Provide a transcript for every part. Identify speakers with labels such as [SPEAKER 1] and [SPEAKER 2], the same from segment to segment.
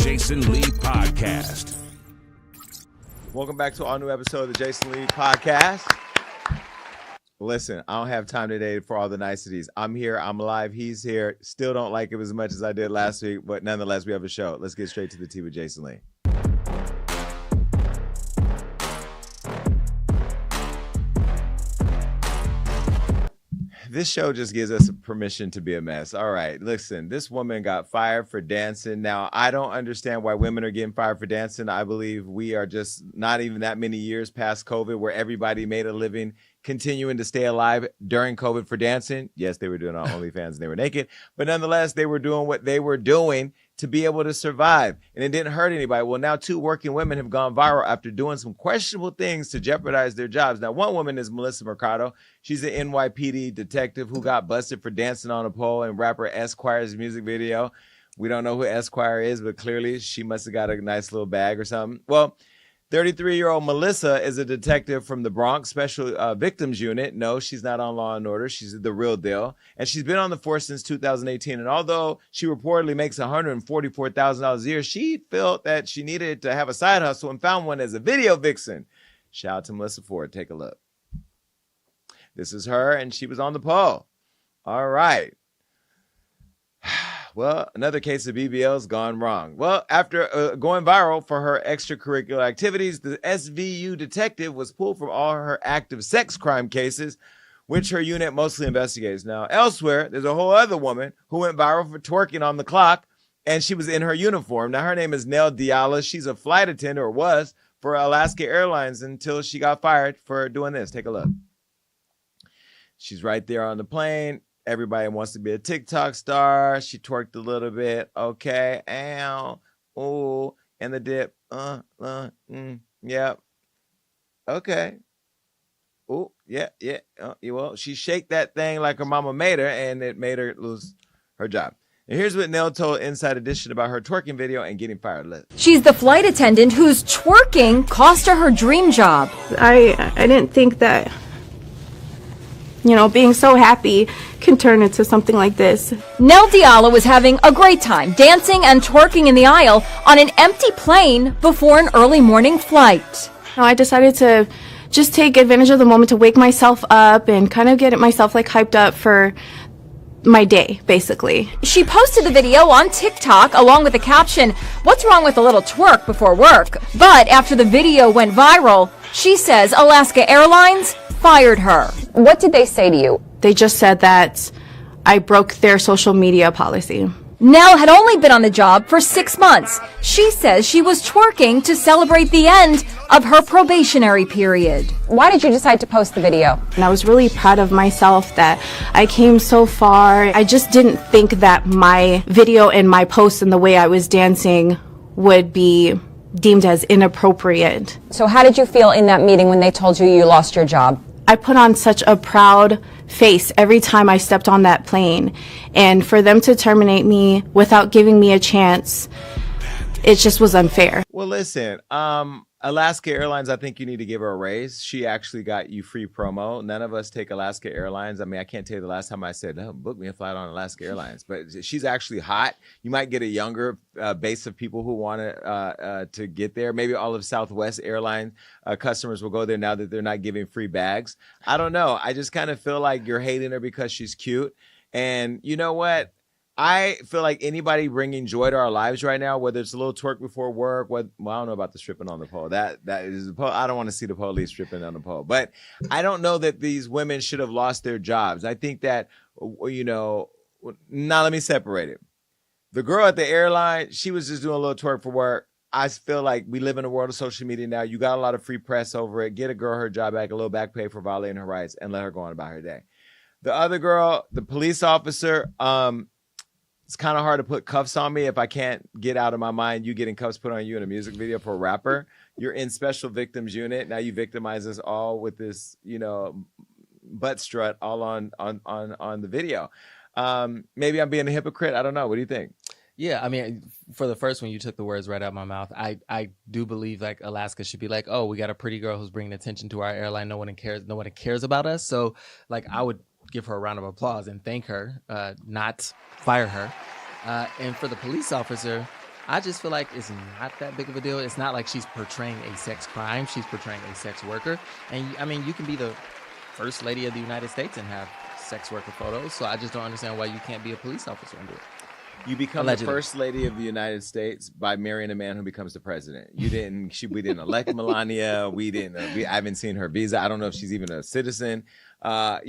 [SPEAKER 1] Jason Lee Podcast.
[SPEAKER 2] Welcome back to our new episode of the Jason Lee Podcast. Listen, I don't have time today for all the niceties. I'm here. I'm live. He's here. Still don't like him as much as I did last week, but nonetheless, we have a show. Let's get straight to the tea with Jason Lee. This show just gives us permission to be a mess. All right, listen, this woman got fired for dancing. Now, I don't understand why women are getting fired for dancing. I believe we are just not even that many years past COVID where everybody made a living continuing to stay alive during COVID for dancing. Yes, they were doing on OnlyFans and they were naked, but nonetheless, they were doing what they were doing to be able to survive, and it didn't hurt anybody. Well, now 2 working women have gone viral after doing some questionable things to jeopardize their jobs. Now, one woman is Melissa Mercado. She's an NYPD detective who got busted for dancing on a pole in rapper Esquire's music video. We don't know who Esquire is, but clearly she must have got a nice little bag or something. Well, 33-year-old Melissa is a detective from the Bronx Special Victims Unit. No, she's not on Law & Order. She's the real deal. And she's been on the force since 2018. And although she reportedly makes $144,000 a year, she felt that she needed to have a side hustle and found one as a video vixen. Shout out to Melissa Ford. Take a look. This is her, and she was on the pole. All right. Well, another case of BBL's gone wrong. Well, after going viral for her extracurricular activities, the SVU detective was pulled from all her active sex crime cases, which her unit mostly investigates. Now, elsewhere, there's a whole other woman who went viral for twerking on the clock, and she was in her uniform. Now, her name is Nell Diala. She's a flight attendant, or was, for Alaska Airlines until she got fired for doing this. Take a look. She's right there on the plane. Everybody wants to be a TikTok star. She twerked a little bit. Okay. Ow. Oh. And the dip. Yep. Okay. Oh, yeah. Well, she shaked that thing like her mama made her, and it made her lose her job. And here's what Nell told Inside Edition about her twerking video and getting fired.
[SPEAKER 3] She's the flight attendant whose twerking cost her dream job.
[SPEAKER 4] I didn't think that, being so happy can turn into something like this.
[SPEAKER 3] Nell Diala was having a great time dancing and twerking in the aisle on an empty plane before an early morning flight.
[SPEAKER 4] I decided to just take advantage of the moment to wake myself up and kind of get myself hyped up for my day, basically.
[SPEAKER 3] She posted the video on TikTok along with the caption, "What's wrong with a little twerk before work?" But after the video went viral, she says Alaska Airlines fired her. What did they say to you?
[SPEAKER 4] They just said that I broke their social media policy.
[SPEAKER 3] Nell had only been on the job for 6 months. She says she was twerking to celebrate the end of her probationary period. Why did you decide to post the video?
[SPEAKER 4] And I was really proud of myself that I came so far. I just didn't think that my video and my post and the way I was dancing would be deemed as inappropriate.
[SPEAKER 3] So how did you feel in that meeting when they told you you lost your job?
[SPEAKER 4] I put on such a proud face every time I stepped on that plane, and for them to terminate me without giving me a chance, it just was unfair.
[SPEAKER 2] Well, listen, Alaska Airlines, I think you need to give her a raise. She actually got you free promo. None of us take Alaska Airlines. I mean, I can't tell you the last time I said, "Oh, book me a flight on Alaska Airlines," but she's actually hot. You might get a younger base of people who want to get there. Maybe all of Southwest Airlines customers will go there now that they're not giving free bags. I don't know. I just kind of feel like you're hating her because she's cute. And you know what? I feel like anybody bringing joy to our lives right now, whether it's a little twerk before work, well, I don't know about the stripping on the pole. That is the pole. I don't want to see the police stripping on the pole. But I don't know that these women should have lost their jobs. I think that, now let me separate it. The girl at the airline, she was just doing a little twerk for work. I feel like we live in a world of social media now. You got a lot of free press over it. Get a girl her job back, a little back pay for violating her rights, and let her go on about her day. The other girl, the police officer, it's kind of hard to put cuffs on me if I can't get out of my mind you getting cuffs put on you in a music video for a rapper. You're in Special Victims Unit. Now you victimize us all with this, butt strut all on the video. Maybe I'm being a hypocrite. I don't know. What do you think?
[SPEAKER 5] Yeah, I mean, for the first one, you took the words right out of my mouth. I do believe Alaska should be like, oh, we got a pretty girl who's bringing attention to our airline. No one cares about us. So I would give her a round of applause and thank her, not fire her. And for the police officer, I just feel like it's not that big of a deal. It's not like she's portraying a sex crime. She's portraying a sex worker. And I mean, you can be the first lady of the United States and have sex worker photos. So I just don't understand why you can't be a police officer and do it.
[SPEAKER 2] You become
[SPEAKER 5] Allegedly.
[SPEAKER 2] the first lady of the United States by marrying a man who becomes the president. We didn't elect Melania. I haven't seen her visa. I don't know if she's even a citizen. I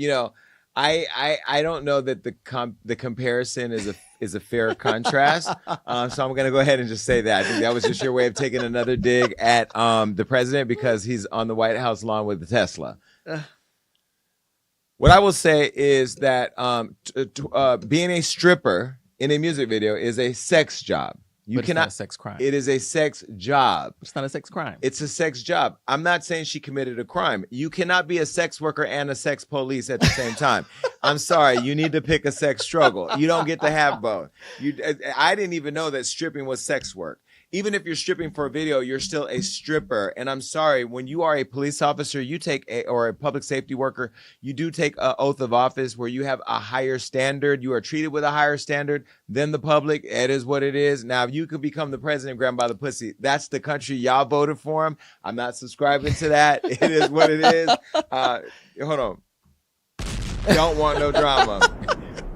[SPEAKER 2] don't know that the comparison is a fair contrast. So I'm going to go ahead and just say that. I think that was just your way of taking another dig at the president because he's on the White House lawn with the Tesla. What I will say is that being a stripper in a music video is a sex job.
[SPEAKER 5] But it's not a sex crime.
[SPEAKER 2] It is a sex job.
[SPEAKER 5] It's not a sex crime.
[SPEAKER 2] It's a sex job. I'm not saying she committed a crime. You cannot be a sex worker and a sex police at the same time. I'm sorry. You need to pick a sex struggle. You don't get to have both. I didn't even know that stripping was sex work. Even if you're stripping for a video, you're still a stripper. And I'm sorry, when you are a police officer, or a public safety worker, you do take an oath of office where you have a higher standard. You are treated with a higher standard than the public. It is what it is. Now, if you could become the president, grab by the pussy, that's the country y'all voted for him. I'm not subscribing to that. It is what it is. Hold on. Don't want no drama.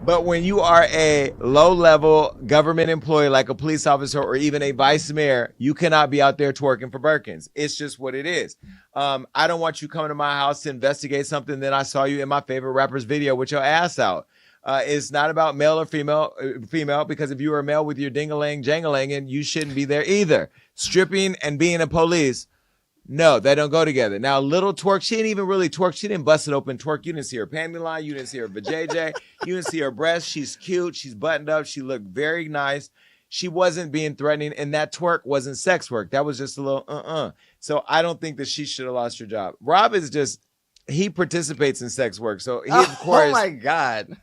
[SPEAKER 2] But when you are a low-level government employee like a police officer or even a vice mayor, you cannot be out there twerking for Birkins. It's just what it is. I don't want you coming to my house to investigate something that I saw you in my favorite rapper's video with your ass out. It's not about male or female, because if you were a male with your ding-a-ling, jang-a-ling, you shouldn't be there either. Stripping and being a police, no, they don't go together. Now, little twerk, she didn't even really twerk. She didn't bust it open twerk. You didn't see her panty line. You didn't see her vajayjay. You didn't see her breast. She's cute. She's buttoned up. She looked very nice. She wasn't being threatening, and that twerk wasn't sex work. That was just a little So I don't think that she should have lost her job. Rob is just, he participates in sex work. So he, of course.
[SPEAKER 5] Oh, my God.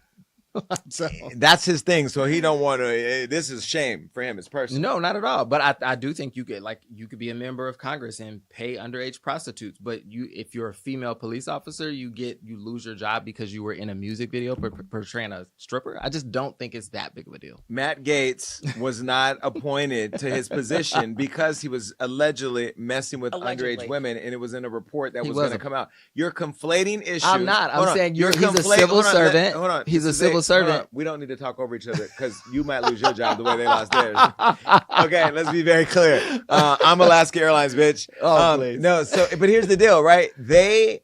[SPEAKER 2] So, that's his thing. So he don't want to. This is shame for him. It's personal.
[SPEAKER 5] No, not at all. But I do think you could be a member of Congress and pay underage prostitutes. But if you're a female police officer, you lose your job because you were in a music video portraying a stripper. I just don't think it's that big of a deal.
[SPEAKER 2] Matt Gaetz was not appointed to his position because he was allegedly messing with underage women, and it was in a report that was going to come out. You're conflating issues.
[SPEAKER 5] I'm not. I'm saying he's a civil servant. Hold on. He's a civil servant.
[SPEAKER 2] We don't need to talk over each other because you might lose your job the way they lost theirs. Okay, let's be very clear. I'm Alaska Airlines, bitch.
[SPEAKER 5] Please.
[SPEAKER 2] No, but here's the deal, right? The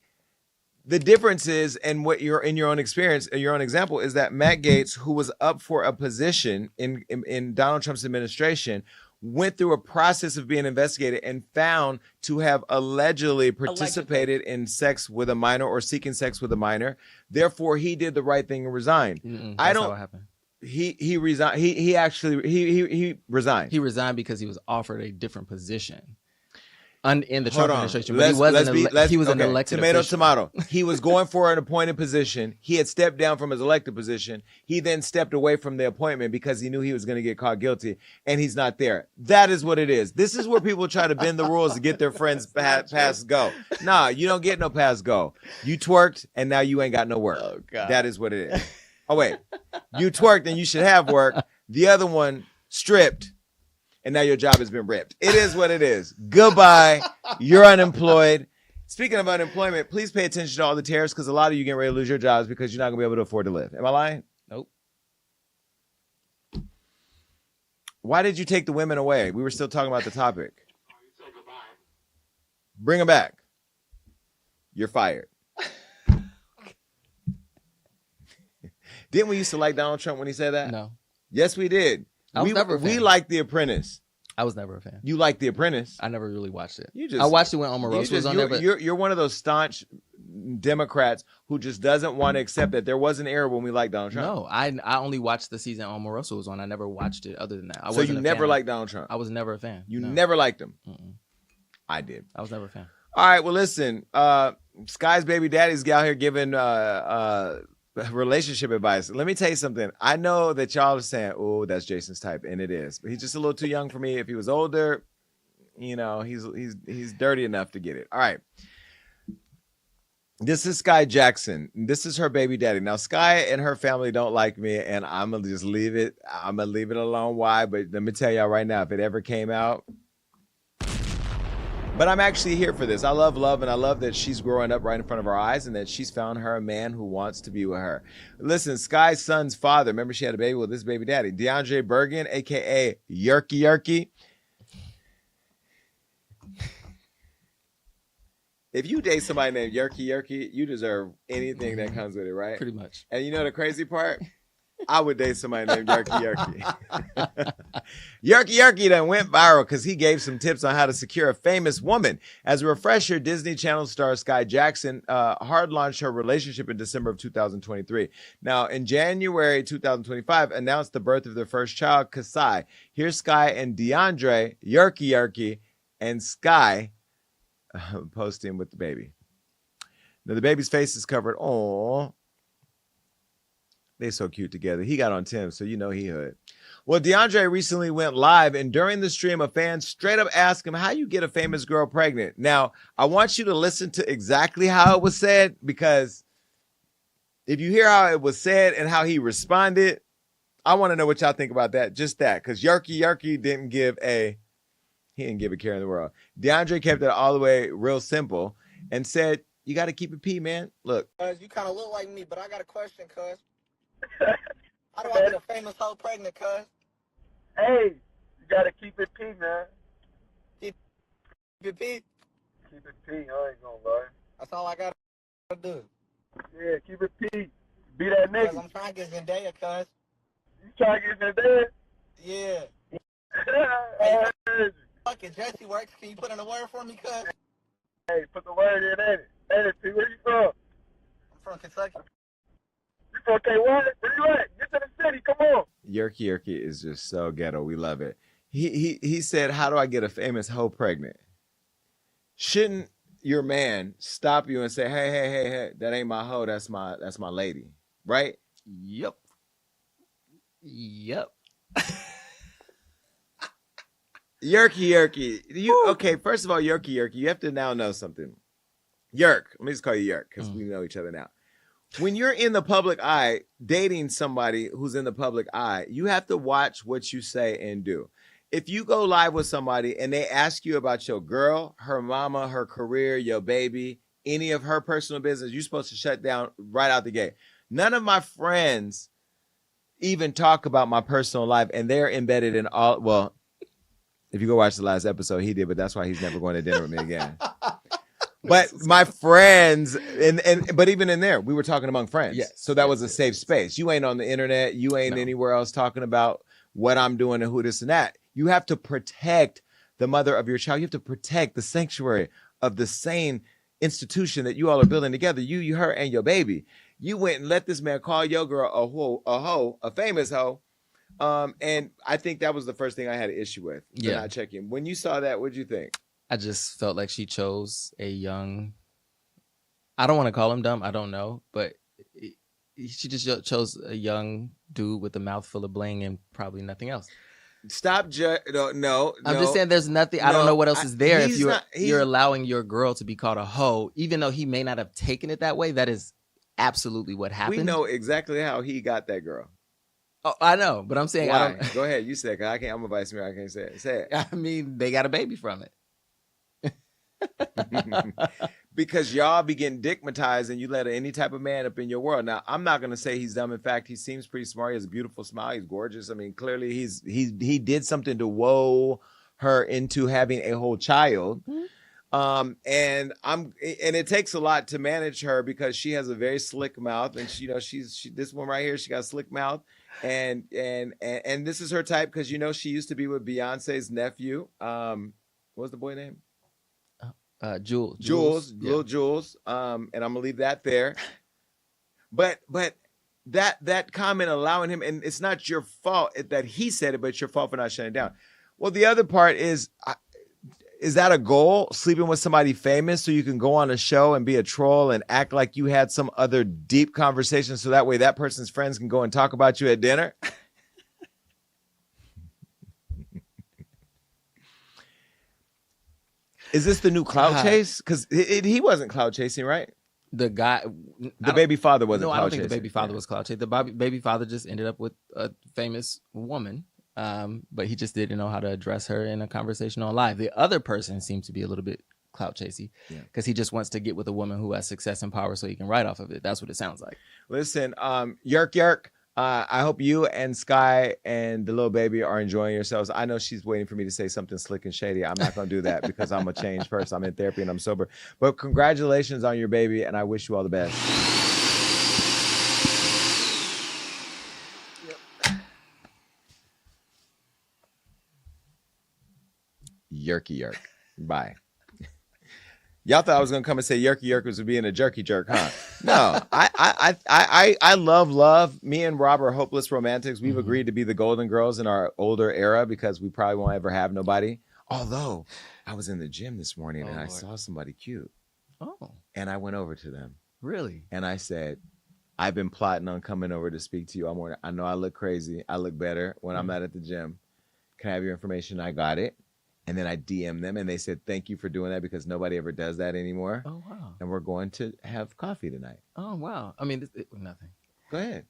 [SPEAKER 2] difference is, and what you're in your own experience, your own example, is that Matt Gaetz, who was up for a position in Donald Trump's administration, went through a process of being investigated and found to have allegedly participated in sex with a minor or seeking sex with a minor. Therefore, he did the right thing and resigned.
[SPEAKER 5] That's not what happened.
[SPEAKER 2] He resigned. He resigned.
[SPEAKER 5] He resigned because he was offered a different position in the Trump administration. But he was an elected official.
[SPEAKER 2] Tomato. He was going for an appointed position. He had stepped down from his elected position. He then stepped away from the appointment because he knew he was going to get caught guilty, and he's not there. That is what it is. This is where people try to bend the rules to get their friends pass go. Nah, you don't get no pass go. You twerked, and now you ain't got no work.
[SPEAKER 5] Oh, God.
[SPEAKER 2] That is what it is. Oh, wait. You twerked, and you should have work. The other one stripped, and now your job has been ripped. It is what it is. Goodbye. You're unemployed. Speaking of unemployment, please pay attention to all the tariffs because a lot of you getting ready to lose your jobs because you're not going to be able to afford to live. Am I lying?
[SPEAKER 5] Nope.
[SPEAKER 2] Why did you take the women away? We were still talking about the topic. Bring them back. You're fired. Didn't we used to like Donald Trump when he said that?
[SPEAKER 5] No.
[SPEAKER 2] Yes, we did.
[SPEAKER 5] I was never a fan.
[SPEAKER 2] We liked The Apprentice.
[SPEAKER 5] I was never a fan.
[SPEAKER 2] You liked The Apprentice.
[SPEAKER 5] I never really watched it.
[SPEAKER 2] I
[SPEAKER 5] watched it when Omarosa was on there. But
[SPEAKER 2] you're one of those staunch Democrats who just doesn't want to accept that there was an era when we liked Donald Trump.
[SPEAKER 5] No, I only watched the season Omarosa was on. I never watched it other than that.
[SPEAKER 2] So you never liked Donald Trump?
[SPEAKER 5] I was never a fan.
[SPEAKER 2] You never liked him?
[SPEAKER 5] Mm-mm.
[SPEAKER 2] I did.
[SPEAKER 5] I was never a fan.
[SPEAKER 2] All right, well, listen. Skai's baby daddy's out here giving relationship advice. Let me tell you something. I know that y'all are saying, "Oh, that's Jason's type," and it is. But he's just a little too young for me. If he was older, he's dirty enough to get it. All right. This is Skai Jackson. This is her baby daddy. Now, Skai and her family don't like me, and I'm gonna just leave it. I'm gonna leave it alone. Why? But let me tell y'all right now, if it ever came out. But I'm actually here for this. I love love, and I love that she's growing up right in front of our eyes, and that she's found her a man who wants to be with her. Listen, Skai's son's father, remember she had a baby with this baby daddy, DeAndre Bergen, aka Yerky Yerky. If you date somebody named Yerky Yerky, you deserve anything that comes with it, right?
[SPEAKER 5] Pretty much.
[SPEAKER 2] And you know the crazy part? I would date somebody named Yerky Yerky. Yerky Yerky done went viral because he gave some tips on how to secure a famous woman. As a refresher, Disney Channel star Skai Jackson hard launched her relationship in December of 2023. Now, in January 2025, announced the birth of their first child, Kasai. Here's Skai and DeAndre, Yerky Yerky, and Skai posting with the baby. Now, the baby's face is covered. Oh, they're so cute together. He got on Tim, so you know he hood. Well, DeAndre recently went live, and during the stream, a fan straight up asked him, how you get a famous girl pregnant? Now, I want you to listen to exactly how it was said, because if you hear how it was said and how he responded, I want to know what y'all think about that. Just that, because Yerky Yerky didn't give a care in the world. DeAndre kept it all the way real simple and said, you got to keep it P, man. Look.
[SPEAKER 6] You kind of look like me, but I got a question, cuz. How do I get a famous hoe pregnant, cuz?
[SPEAKER 7] Hey, you got to keep it P, man.
[SPEAKER 6] Keep it P?
[SPEAKER 7] Keep it P, I ain't gonna lie.
[SPEAKER 6] That's all I got to do.
[SPEAKER 7] Yeah, keep it P. Be that nigga.
[SPEAKER 6] Cuz I'm trying to get Zendaya, cuz.
[SPEAKER 7] You trying to get Zendaya?
[SPEAKER 6] Yeah.
[SPEAKER 7] Hey,
[SPEAKER 6] Fuck it, Jesse works. Can you put in a word for me, cuz?
[SPEAKER 7] hey, put the word in, ain't it? Hey, P, where you from?
[SPEAKER 6] I'm from Kentucky.
[SPEAKER 7] You from K1? Where you at? Get to the city, come on.
[SPEAKER 2] Yerky Yerky is just so ghetto. We love it. He said, how do I get a famous hoe pregnant? Shouldn't your man stop you and say, hey, that ain't my hoe, that's my lady, right?
[SPEAKER 5] Yep.
[SPEAKER 2] Yerky Yerky. Okay, first of all, Yerky Yerky, you have to now know something. Yerk, let me just call you Yerk because we know each other now. When you're in the public eye, dating somebody who's in the public eye, you have to watch what you say and do. If you go live with somebody and they ask you about your girl, her mama, her career, your baby, any of her personal business, you're supposed to shut down right out the gate. None of my friends even talk about my personal life, and they're embedded in all, well, if you go watch the last episode, he did, but that's why he's never going to dinner with me again. But my friends, but even in there, we were talking among friends.
[SPEAKER 5] Yes.
[SPEAKER 2] So that was a safe space. You ain't on the internet. You ain't anywhere else talking about what I'm doing and who this and that. You have to protect the mother of your child. You have to protect the sanctuary of the same institution that you all are building together. You, her, and your baby. You went and let this man call your girl a famous hoe. And I think that was the first thing I had an issue with.
[SPEAKER 5] Yeah.
[SPEAKER 2] Not checking. When you saw that, what'd you think?
[SPEAKER 5] I just felt like she chose a young, I don't want to call him dumb, I don't know, but she just chose a young dude with a mouth full of bling and probably nothing else.
[SPEAKER 2] Stop. No.
[SPEAKER 5] I'm just saying there's nothing, I don't know what else is there if you're allowing your girl to be called a hoe, even though he may not have taken it that way. That is absolutely what happened.
[SPEAKER 2] We know exactly how he got that girl.
[SPEAKER 5] Oh, I know, but I'm saying,
[SPEAKER 2] Why? Go ahead. You say it, 'cause I can't, I'm a vice mayor. I can't say it. Say it.
[SPEAKER 5] I mean, they got a baby from it.
[SPEAKER 2] Because y'all be getting dickmatized and you let any type of man up in your world. Now, I'm not going to say he's dumb. In fact, he seems pretty smart. He has a beautiful smile. He's gorgeous. I mean, clearly he did something to woo her into having a whole child. Mm-hmm. And it takes a lot to manage her because she has a very slick mouth, and she this one right here, she got a slick mouth, and this is her type because she used to be with Beyonce's nephew. What's the boy name?
[SPEAKER 5] Jules,
[SPEAKER 2] little Jules. And I'm gonna leave that there. But that comment allowing him, and it's not your fault that he said it, but it's your fault for not shutting down. Well, the other part is that a goal, sleeping with somebody famous so you can go on a show and be a troll and act like you had some other deep conversation so that way that person's friends can go and talk about you at dinner? Is this the new clout chase? Because he wasn't clout chasing, right?
[SPEAKER 5] The guy,
[SPEAKER 2] the baby father wasn't.
[SPEAKER 5] No,
[SPEAKER 2] clout
[SPEAKER 5] I don't think
[SPEAKER 2] chasing.
[SPEAKER 5] the baby father was clout chasing. The baby father just ended up with a famous woman, but he just didn't know how to address her in a conversation on live. The other person seems to be a little bit clout chasey because he just wants to get with a woman who has success and power so he can write off of it. That's what it sounds like.
[SPEAKER 2] Listen, Yerk. I hope you and Skai and the little baby are enjoying yourselves. I know she's waiting for me to say something slick and shady. I'm not going to do that because I'm a changed person. I'm in therapy and I'm sober. But congratulations on your baby, and I wish you all the best. Yerky. Bye. Y'all thought I was gonna come and say Yerky was being a jerky jerk, huh? No, I love. Me and Rob are hopeless romantics. We've agreed to be the Golden Girls in our older era because we probably won't ever have nobody. Although I was in the gym this morning and I saw somebody cute.
[SPEAKER 5] Oh,
[SPEAKER 2] and I went over to them.
[SPEAKER 5] Really?
[SPEAKER 2] And I said, I've been plotting on coming over to speak to you. I know I look crazy. I look better when I'm not at the gym. Can I have your information? I got it. And then I DM'd them and they said, thank you for doing that because nobody ever does that anymore.
[SPEAKER 5] Oh, wow.
[SPEAKER 2] And we're going to have coffee tonight.
[SPEAKER 5] Oh, wow. I mean, nothing.
[SPEAKER 2] Go ahead.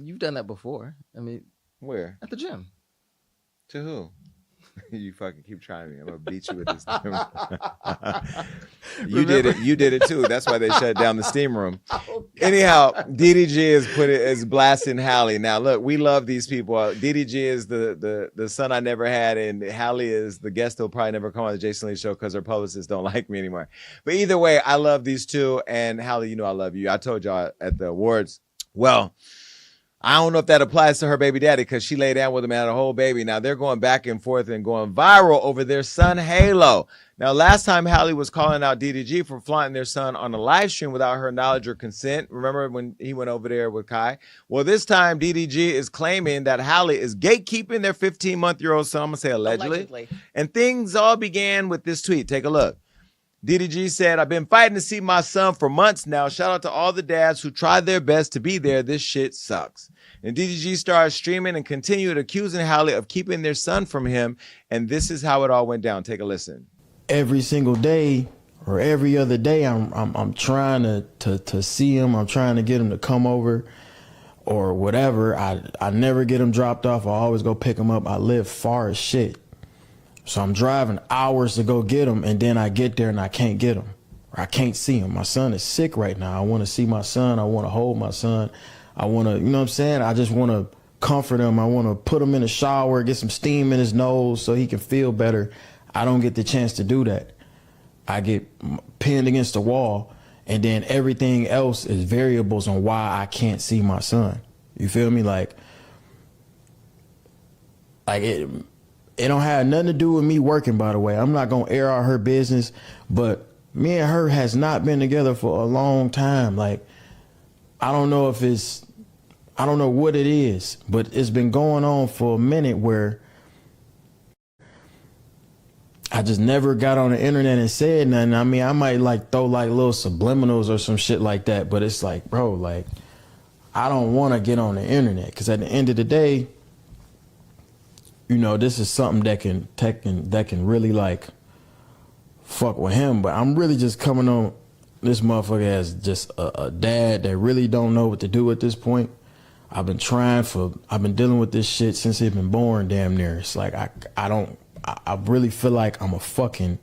[SPEAKER 5] You've done that before. I mean,
[SPEAKER 2] where?
[SPEAKER 5] At the gym.
[SPEAKER 2] To who? You fucking keep trying me. I'm going to beat you with this. You did it too. That's why they shut down the steam room. Oh, anyhow, DDG is blasting Halle. Now, look, we love these people. DDG is the son I never had, and Halle is the guest who'll probably never come on the Jason Lee show because her publicists don't like me anymore. But either way, I love these two. And Halle, you know I love you. I told y'all at the awards. Well, I don't know if that applies to her baby daddy because she laid down with him and had a whole baby. Now they're going back and forth and going viral over their son, Halo. Now, last time Halle was calling out DDG for flaunting their son on a live stream without her knowledge or consent. Remember when he went over there with Kai? Well, this time DDG is claiming that Halle is gatekeeping their 15-month-old son. I'm going to say allegedly. And things all began with this tweet. Take a look. DDG said, I've been fighting to see my son for months now. Shout out to all the dads who tried their best to be there. This shit sucks. And DDG started streaming and continued accusing Halle of keeping their son from him. And this is how it all went down. Take a listen.
[SPEAKER 8] Every single day or every other day, I'm trying to see him. I'm trying to get him to come over or whatever. I never get him dropped off. I always go pick him up. I live far as shit. So I'm driving hours to go get him, and then I get there and I can't get him. Or I can't see him. My son is sick right now. I want to see my son. I want to hold my son. I want to, you know what I'm saying? I just want to comfort him. I want to put him in the shower, get some steam in his nose so he can feel better. I don't get the chance to do that. I get pinned against the wall, and then everything else is variables on why I can't see my son. You feel me? Like it don't have nothing to do with me working, by the way. I'm not going to air out her business, but me and her has not been together for a long time. Like, I don't know what it is, but it's been going on for a minute where I just never got on the internet and said nothing. I mean, I might like throw like little subliminals or some shit like that, but it's like, bro, like, I don't want to get on the internet because at the end of the day, you know, this is something that can really like fuck with him. But I'm really just coming on this motherfucker as just a dad that really don't know what to do at this point. I've been dealing with this shit since he's been born, damn near. It's like I really feel like I'm a fucking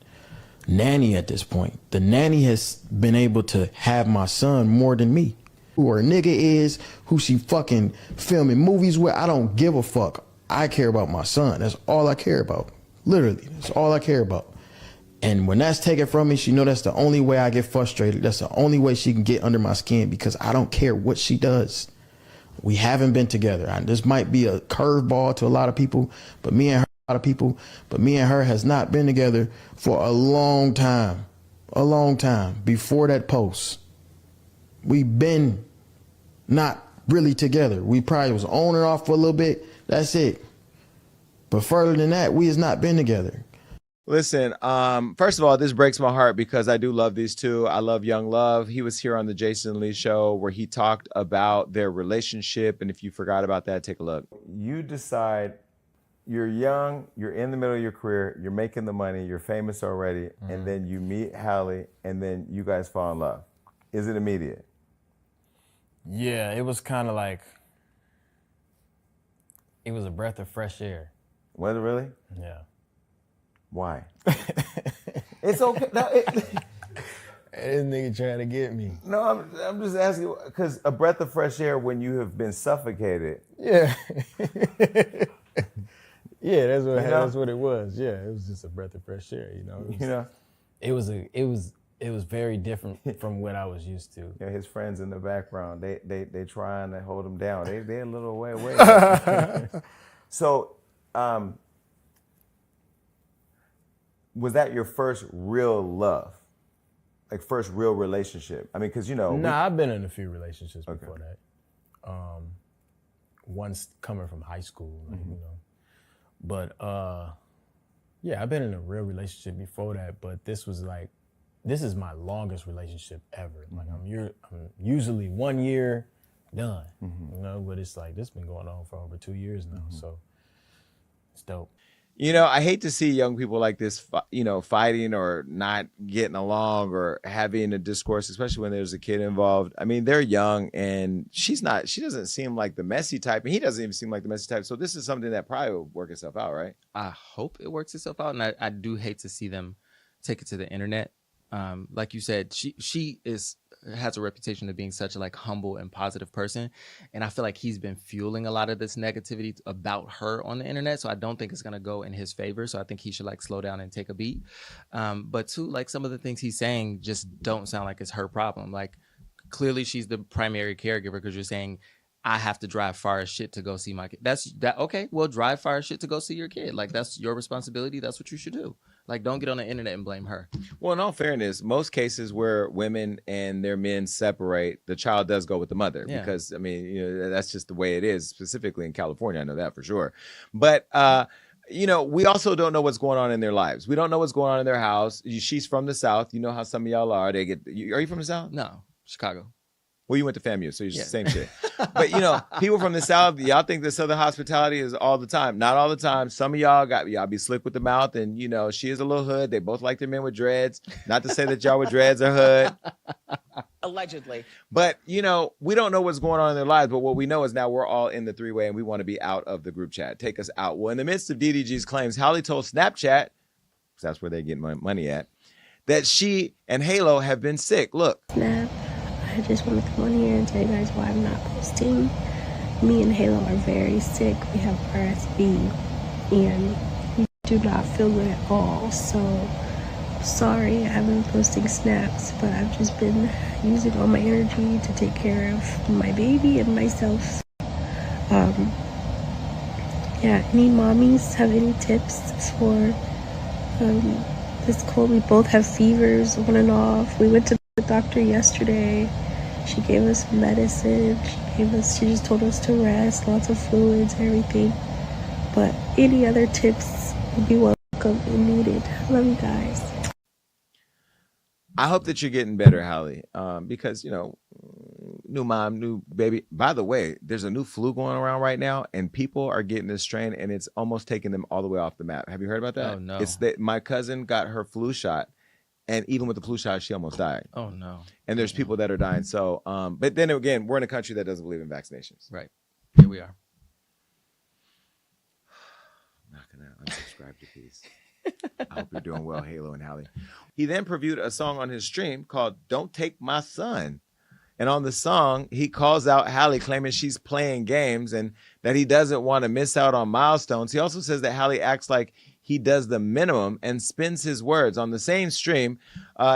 [SPEAKER 8] nanny at this point. The nanny has been able to have my son more than me. Who her nigga is, who she fucking filming movies with, I don't give a fuck. I care about my son. That's all I care about. Literally, that's all I care about. And when that's taken from me, she know that's the only way I get frustrated. That's the only way she can get under my skin because I don't care what she does. We haven't been together. This might be a curveball to a lot of people, but me and her has not been together for a long time. A long time. Before that post, we've been not really together. We probably was on and off for a little bit. That's it. But further than that, we has not been together.
[SPEAKER 2] Listen, first of all, this breaks my heart because I do love these two. I love Young Love. He was here on the Jason Lee show where he talked about their relationship. And if you forgot about that, take a look. You decide you're young, you're in the middle of your career, you're making the money, you're famous already, and then you meet Halle, and then you guys fall in love. Is it immediate?
[SPEAKER 9] Yeah, it was kind of like, it was a breath of fresh air.
[SPEAKER 2] Was it really?
[SPEAKER 9] Yeah.
[SPEAKER 2] Why? It's okay. No,
[SPEAKER 9] This nigga trying to get me.
[SPEAKER 2] no, I'm just asking because a breath of fresh air when you have been suffocated.
[SPEAKER 9] Yeah. Yeah, that's what
[SPEAKER 2] You know?
[SPEAKER 9] that's what it was. Yeah, it was just a breath of fresh air. You know. It was very different from what I was used to.
[SPEAKER 2] Yeah, his friends in the background, they trying to hold him down. They a little way away. So, was that your first real love? Like first real relationship? I mean, because
[SPEAKER 9] I've been in a few relationships before that. Once coming from high school, like, But yeah, I've been in a real relationship before that. But this is my longest relationship ever. Like I'm usually 1 year done, But it's like this been going on for over 2 years now, so it's dope.
[SPEAKER 2] I hate to see young people like this, fighting or not getting along or having a discourse, especially when there's a kid involved. I mean, they're young and she doesn't seem like the messy type and he doesn't even seem like the messy type. So this is something that probably will work itself out, right?
[SPEAKER 5] I hope it works itself out. And I do hate to see them take it to the internet. Like you said, she has a reputation of being such a like humble and positive person, and I feel like he's been fueling a lot of this negativity about her on the internet. So I don't think it's gonna go in his favor. So I think he should like slow down and take a beat. But two, like some of the things he's saying just don't sound like it's her problem. Like clearly she's the primary caregiver because you're saying I have to drive far as shit to go see my kid. Okay, well, drive far as shit to go see your kid. Like that's your responsibility. That's what you should do. Like, don't get on the internet and blame her.
[SPEAKER 2] Well, in all fairness, most cases where women and their men separate, the child does go with the mother because, I mean, that's just the way it is, specifically in California. I know that for sure. But, we also don't know what's going on in their lives. We don't know what's going on in their house. She's from the South. You know how some of y'all are. Are you from the South?
[SPEAKER 5] No, Chicago.
[SPEAKER 2] Well, you went to FAMU, so you're the same shit. But, people from the South, y'all think the Southern hospitality is all the time. Not all the time. Some of y'all be slick with the mouth, and, she is a little hood. They both like their men with dreads. Not to say that y'all with dreads are hood.
[SPEAKER 10] Allegedly.
[SPEAKER 2] But, we don't know what's going on in their lives, but what we know is now we're all in the three-way, and we want to be out of the group chat. Take us out. Well, in the midst of DDG's claims, Halle told Snapchat, because that's where they get money at, that she and Halo have been sick. Look.
[SPEAKER 11] Snap. I just want to come on here and tell you guys why I'm not posting. Me and Halo are very sick. We have RSV and we do not feel good at all. So sorry I haven't been posting snaps, but I've just been using all my energy to take care of my baby and myself. Any mommies have any tips for this cold? We both have fevers on and off. We went to the doctor yesterday. She gave us medicine. She just told us to rest, lots of fluids, everything. But any other tips would be welcome and needed. Love you guys.
[SPEAKER 2] I hope that you're getting better, Halle, because, new mom, new baby. By the way, there's a new flu going around right now, and people are getting this strain, and it's almost taking them all the way off the map. Have you heard about that?
[SPEAKER 5] Oh, no.
[SPEAKER 2] It's that my cousin got her flu shot. And even with the flu shot, she almost died.
[SPEAKER 5] Oh, no.
[SPEAKER 2] And there's people that are dying. So, but then again, we're in a country that doesn't believe in vaccinations.
[SPEAKER 5] Right. Here we are.
[SPEAKER 2] I'm not going to unsubscribe to these. I hope you're doing well, Halo and Halle. He then previewed a song on his stream called Don't Take My Son. And on the song, he calls out Halle, claiming she's playing games and that he doesn't want to miss out on milestones. He also says that Halle acts like he does the minimum and spins his words. On the same stream,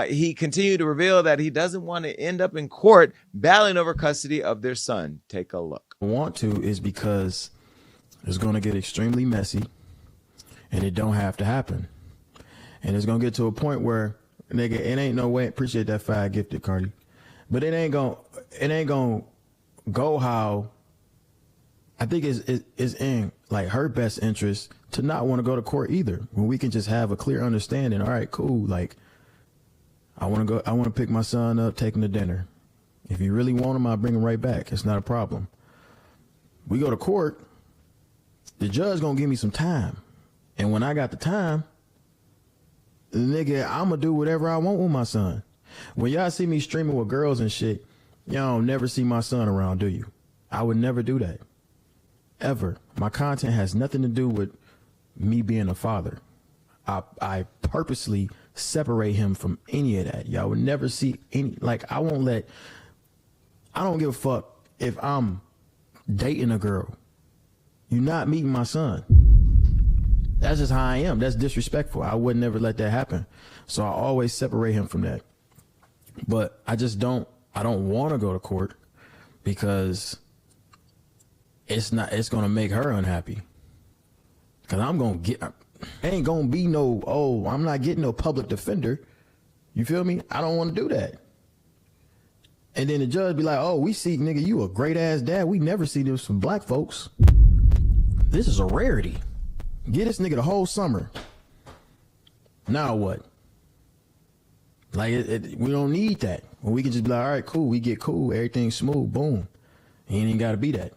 [SPEAKER 2] he continued to reveal that he doesn't want to end up in court battling over custody of their son. Take a look.
[SPEAKER 8] I want to is because it's going to get extremely messy and it don't have to happen. And it's going to get to a point where, nigga, it ain't no way. Appreciate that $5 gifted, Cardi. But it ain't gonna go how I think is in like her best interest to not want to go to court either. When we can just have a clear understanding. All right, cool. Like I want to pick my son up, take him to dinner. If you really want him, I'll bring him right back. It's not a problem. We go to court. The judge gonna give me some time, and when I got the time, nigga, I'm gonna do whatever I want with my son. When y'all see me streaming with girls and shit, y'all don't never see my son around, do you? I would never do that. Ever. My content has nothing to do with me being a father. I purposely separate him from any of that. Y'all would never see any, like, I don't give a fuck if I'm dating a girl. You're not meeting my son. That's just how I am. That's disrespectful. I would never let that happen. So I always separate him from that. But I don't want to go to court because it's going to make her unhappy. Because ain't going to be I'm not getting no public defender. You feel me? I don't want to do that. And then the judge be like, oh, we see, nigga, you a great ass dad. We never see this from black folks. This is a rarity. Get this nigga the whole summer. Now what? Like, we don't need that. Well, we can just be like, all right, cool. We get cool. Everything's smooth. Boom. He ain't got to be that.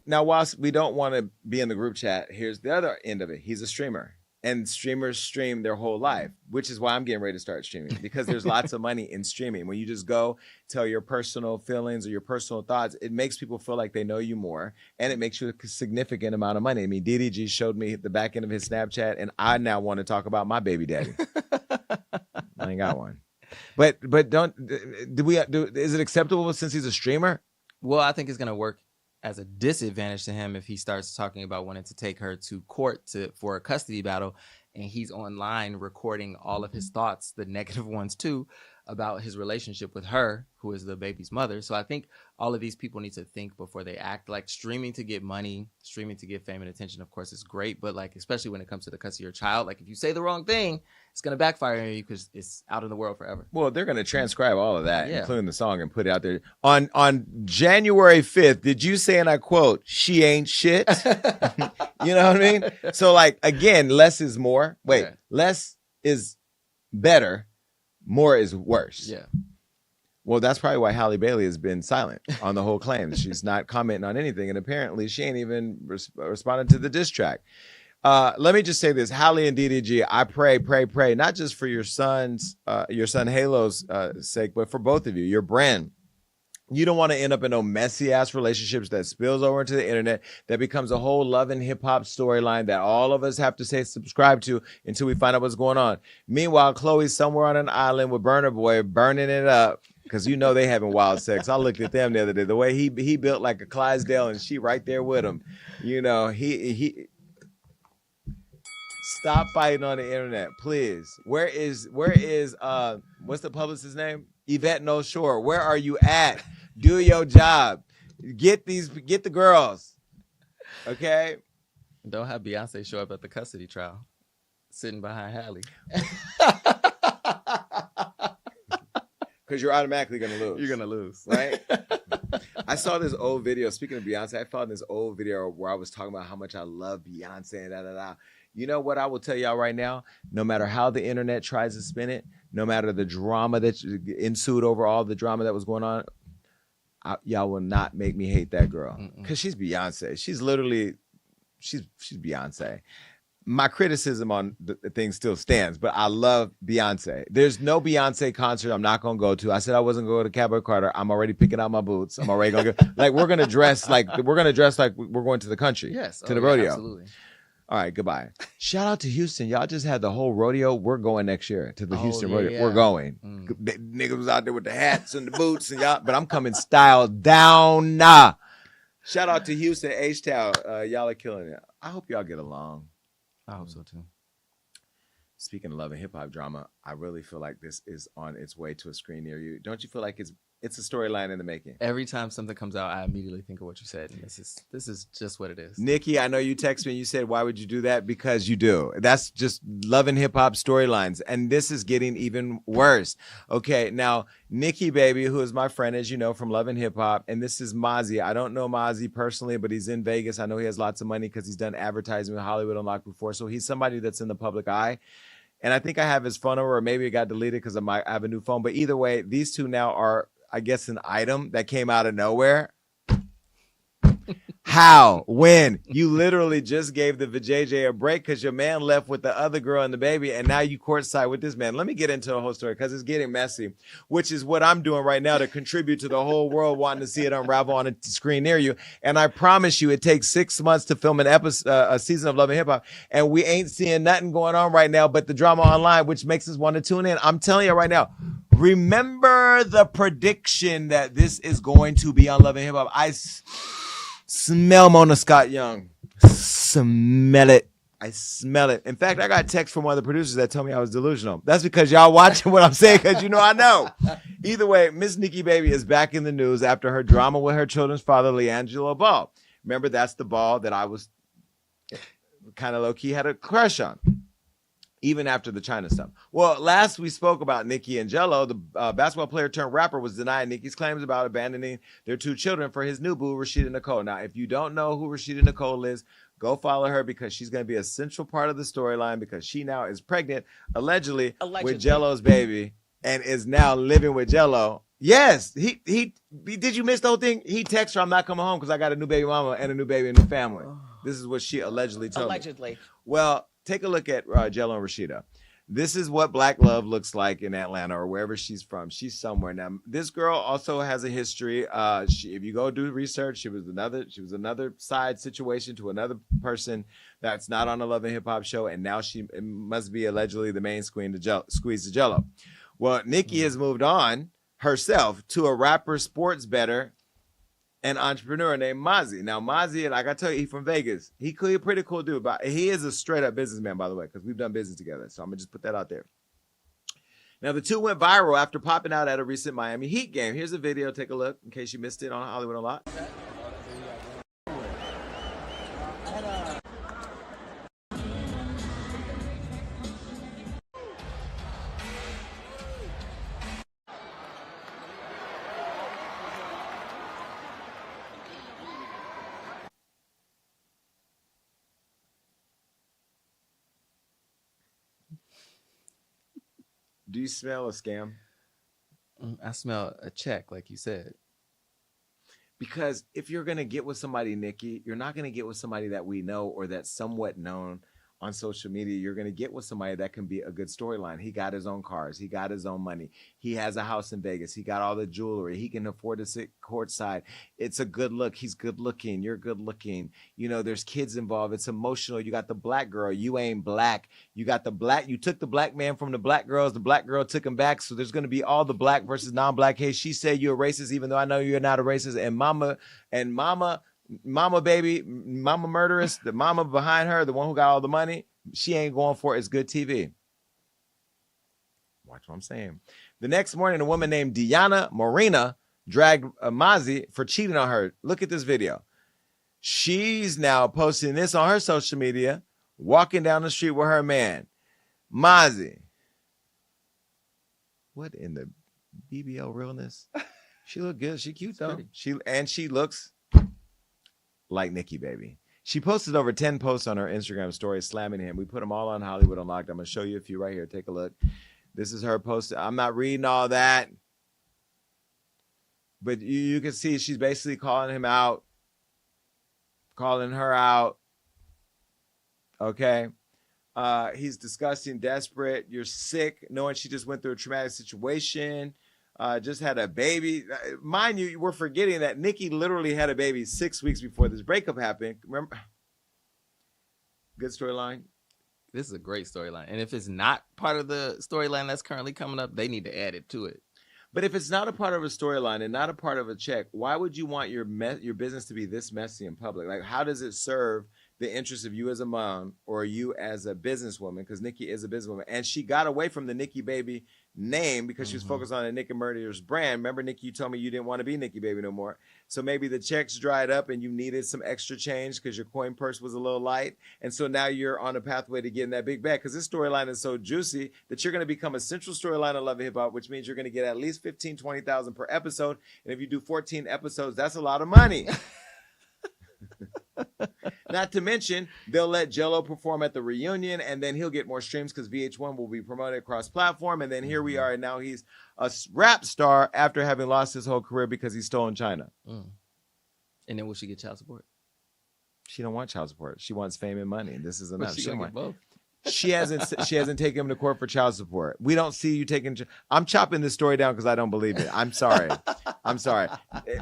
[SPEAKER 2] Now, whilst we don't want to be in the group chat, here's the other end of it. He's a streamer. And streamers stream their whole life, which is why I'm getting ready to start streaming, because there's lots of money in streaming. When you just go tell your personal feelings or your personal thoughts, it makes people feel like they know you more, and it makes you a significant amount of money. I mean, DDG showed me the back end of his Snapchat, and I now want to talk about my baby daddy. I ain't got one. But is it acceptable since he's a streamer?
[SPEAKER 5] Well, I think it's going to work as a disadvantage to him if he starts talking about wanting to take her to court for a custody battle, and he's online recording all of his thoughts, the negative ones too, about his relationship with her, who is the baby's mother. So I think all of these people need to think before they act. Like, streaming to get money, streaming to get fame and attention, of course, is great. But like, especially when it comes to the custody of your child, like if you say the wrong thing, it's going to backfire on you because it's out in the world forever.
[SPEAKER 2] Well, they're going to transcribe all of that, including the song, and put it out there. On January 5th, did you say, and I quote, "She ain't shit"? You know what I mean? So like, again, less is more. Wait, less is better. More is worse.
[SPEAKER 5] Yeah.
[SPEAKER 2] Well, that's probably why Halle Bailey has been silent on the whole claim. She's not commenting on anything. And apparently she ain't even responded to the diss track. Let me just say this. Halle and DDG, I pray, not just for your son Halo's sake, but for both of you, your brand. You don't want to end up in no messy ass relationships that spills over into the internet, that becomes a whole love and hip hop storyline that all of us have to say subscribe to until we find out what's going on. Meanwhile, Chloe's somewhere on an island with Burna Boy burning it up because you know they having wild sex. I looked at them the other day. The way he built like a Clydesdale and she right there with him. You know, he stop fighting on the internet, please. Where is what's the publicist's name? Yvette No Shore. Where are you at? Do your job. Get the girls. Okay?
[SPEAKER 5] Don't have Beyonce show up at the custody trial, sitting behind Halle.
[SPEAKER 2] Because you're automatically going to lose.
[SPEAKER 5] You're going to lose.
[SPEAKER 2] Right? I saw this old video. Speaking of Beyonce, I found this old video where I was talking about how much I love Beyonce and da-da-da. You know what I will tell y'all right now? No matter how the internet tries to spin it, no matter the drama that ensued over all the drama that was going on, y'all will not make me hate that girl. Because she's Beyonce. She's literally, she's Beyonce. My criticism on the thing still stands, but I love Beyonce. There's no Beyonce concert I'm not going to go to. I said I wasn't going to Cowboy Carter. I'm already picking out my boots. I'm already going to go. Like, we're going to dress like we're going to the country.
[SPEAKER 5] Yes.
[SPEAKER 2] To the rodeo.
[SPEAKER 5] Absolutely.
[SPEAKER 2] All right, goodbye. Shout out to Houston. Y'all just had the whole rodeo. We're going next year to the Houston rodeo. Yeah. We're going. Niggas was out there with the hats and the boots and y'all, but I'm coming style down. Shout out to Houston, H-Town. Y'all are killing it. I hope y'all get along.
[SPEAKER 5] I hope so too.
[SPEAKER 2] Speaking of love and hip hop drama, I really feel like this is on its way to a screen near you. Don't you feel like it's a storyline in the making?
[SPEAKER 5] Every time something comes out, I immediately think of what you said, and this is just what it is.
[SPEAKER 2] Nikki, I know you texted me and you said, why would you do that? Because you do. That's just love and hip hop storylines, and this is getting even worse. Okay, now Nikki Baby, who is my friend, as you know, from Love and Hip Hop, and this is Mozzie. I don't know Mozzie personally, but he's in Vegas. I know he has lots of money because he's done advertising with Hollywood Unlocked before, so he's somebody that's in the public eye. And I think I have his phone number, or maybe it got deleted because I have a new phone. But either way, these two now are, I guess, an item that came out of nowhere. How? When? You literally just gave the vajayjay a break because your man left with the other girl and the baby, and now you courtside with this man. Let me get into the whole story because it's getting messy, which is what I'm doing right now to contribute to the whole world wanting to see it unravel on a screen near you. And I promise you, it takes 6 months to film an episode, a season of Love and Hip Hop, and we ain't seeing nothing going on right now but the drama online, which makes us want to tune in. I'm telling you right now, remember the prediction that this is going to be on Love and Hip Hop. I smell Mona Scott Young. Smell it. I smell it. In fact, I got text from one of the producers that told me I was delusional. That's because y'all watching what I'm saying, because you know I know. Either way, Miss Nikki Baby is back in the news after her drama with her children's father, LeAngelo Ball. Remember, that's the Ball that I was kind of low-key had a crush on, even after the China stuff. Well, last we spoke about Nikki and Jello, the basketball player turned rapper was denying Nikki's claims about abandoning their 2 children for his new boo, Rashida Nicole. Now, if you don't know who Rashida Nicole is, go follow her because she's going to be a central part of the storyline because she now is pregnant, allegedly with Jello's baby, and is now living with Jello. Yes, he did you miss the whole thing? He texted her, I'm not coming home because I got a new baby mama and a new baby in the family. This is what she allegedly told me. Well, take a look at Jello and Rashida. This is what black love looks like in Atlanta or wherever she's from. She's somewhere. Now, this girl also has a history. If you go do research, she was another side situation to another person that's not on a Love and Hip Hop show, and now she must be allegedly the main squeeze the Jello. Well, Nikki has moved on herself to a rapper, sports bettor, an entrepreneur named Mozzie. Now, Mozzie, like I tell you, he's from Vegas. He's a pretty cool dude, but he is a straight-up businessman, by the way, because we've done business together. So I'm going to just put that out there. Now, the two went viral after popping out at a recent Miami Heat game. Here's a video. Take a look in case you missed it on Hollywood Unlocked. Do you smell a scam?
[SPEAKER 5] I smell a check, like you said.
[SPEAKER 2] Because if you're going to get with somebody, Nikki, you're not going to get with somebody that we know or that's somewhat known on social media. You're going to get with somebody that can be a good storyline. He got his own cars. He got his own money. He has a house in Vegas. He got all the jewelry. He can afford to sit courtside. It's a good look. He's good looking. You're good looking. You know, there's kids involved. It's emotional. You got the black girl. You ain't black. You got the black. You took the black man from the black girls. The black girl took him back. So there's going to be all the black versus non-black. Hey, she said you're a racist, even though I know you're not a racist. And mama baby, mama murderess, the mama behind her, the one who got all the money, she ain't going for it. It's good TV. Watch what I'm saying. The next morning, a woman named Deanna Morena dragged Mozzie for cheating on her. Look at this video. She's now posting this on her social media, walking down the street with her man. Mozzie. What in the BBL realness? She look good. She cute though. She looks like Nikki Baby. She posted over 10 posts on her Instagram story slamming him. We put them all on Hollywood Unlocked. I'm going to show you a few right here. Take a look. This is her post. I'm not reading all that. But you can see she's basically calling him out, calling her out. Okay. He's disgusting, desperate. You're sick, knowing she just went through a traumatic situation. Just had a baby. Mind you, we're forgetting that Nikki literally had a baby 6 weeks before this breakup happened. Remember? Good storyline.
[SPEAKER 5] This is a great storyline. And if it's not part of the storyline that's currently coming up, they need to add it to it.
[SPEAKER 2] But if it's not a part of a storyline and not a part of a check, why would you want your business to be this messy in public? Like, how does it serve the interest of you as a mom or you as a businesswoman? Because Nikki is a businesswoman. And she got away from the Nikki Baby name because she was focused on a Nick and Murderer's brand. Remember, Nikki, you told me you didn't want to be Nikki Baby no more. So maybe the checks dried up and you needed some extra change because your coin purse was a little light. And so now you're on a pathway to getting that big bag because this storyline is so juicy that you're going to become a central storyline of Love and Hip Hop, which means you're going to get at least 15, 20,000 per episode. And if you do 14 episodes, that's a lot of money. Not to mention, they'll let Jello perform at the reunion, and then he'll get more streams because VH1 will be promoted across platform. And then here we are, and now he's a rap star after having lost his whole career because he stole in China.
[SPEAKER 5] And then will she get child support?
[SPEAKER 2] She don't want child support. She wants fame and money. This is enough.
[SPEAKER 5] But she gonna get both.
[SPEAKER 2] She hasn't taken him to court for child support. We don't see you taking. I'm chopping this story down because I don't believe it. I'm sorry. I'm sorry.